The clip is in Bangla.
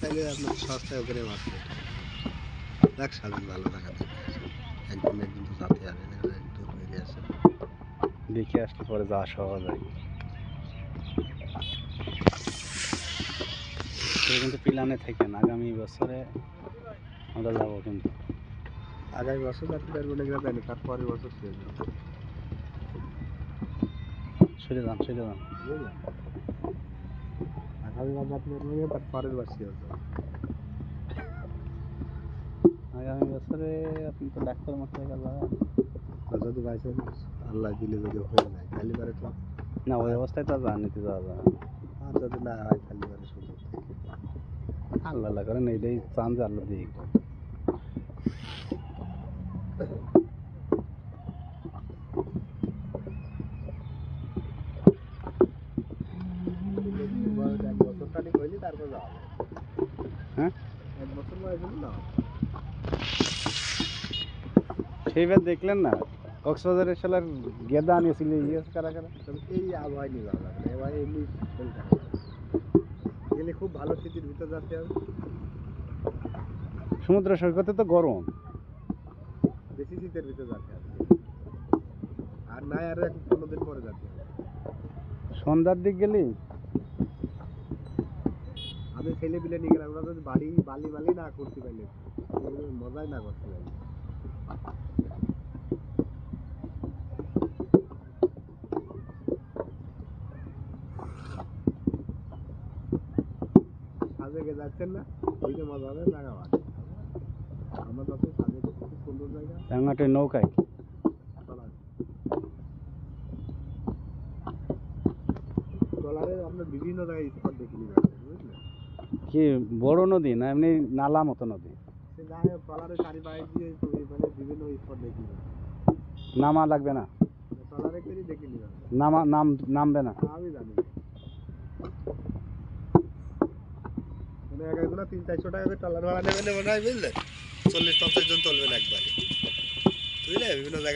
তাইলে আপনার সস্তায় ওখানে মাছ দেখ সাজেন ভালো টাকা দেখে একদিন তো যাতে হবে দূর বেরিয়ে আসে দেখে আসলে পরে যাওয়া সহজ হয়। কিন্তু প্ল্যানে থাকেন আগামী বছরে আমরা যাবো কিন্তু আগামী বছর যাতে পারবো না জানি তারপরের বছর শেষ যাবে সরে যান বুঝলেন আগামী বার যাতে পারবো না তারপরের বার শেষ যাবে আগামী বছরে আপনি তো ডাক্তার মশাই কাজ যাবেন যদি বাইসে আল্লাহ দিলে যদি হয়ে যায় খালি বারে তো না ওই অবস্থায় তো যান নিতে যাওয়া যাবে আর যদি না হয় খালি বারে সুযোগ থাকে আল্লাহ আল্লাহ করেন এইটাই চান যে আল্লাহ দিক এক বছর খানিক হইলে তারপর যাওয়া হবে হ্যাঁ এক বছর বয়স হলে না সেইবার দেখলেন না কক্সবাজারের সালার গেদা আনিয়েছিল কারা কারা তবে এই আবহাওয়ায় নিয়ে যাওয়া যাবে না এবার এমনি গেলে খুব ভালো শীতের ভিতর যাতে হবে সমুদ্র সৈকতে তো গরম বেশি শীতের ভিতর যাতে হবে আর নাই আর 15 দিন পরে যাতে হবে সন্ধ্যার দিক গেলি আমি ছেলে পিলে নিয়ে গেলাম ওরা যদি বালি না করতে পারলে মজাই না করতে পারলে সাজেকে যাচ্ছেন না ওইটা মজা হবে রাঙামাট আমার কাছে সাজেক খুব সুন্দর জায়গা রাঙামাটির নৌকায় ট্রলারে আপনার বিভিন্ন জায়গায় স্পট দেখে নিয়ে যাচ্ছে বুঝলেন কি বড় নদী না এমনি নালা মতো নদী সে যায় ট্রলারে চারি পায়ে দিয়ে মানে বিভিন্ন স্পট দেখে নিয়ে যাচ্ছে নামা লাগবে না ট্রলারে করে দেখে নিয়ে যাচ্ছে নামবে না আমি জানি মানে এক একজনা 300-400 টাকা করে ট্রলার ভাড়া নেবেন মনে হয় বুঝলেন 40-50 জন চলবেন একবারে বুঝলে বিভিন্ন জায়গায়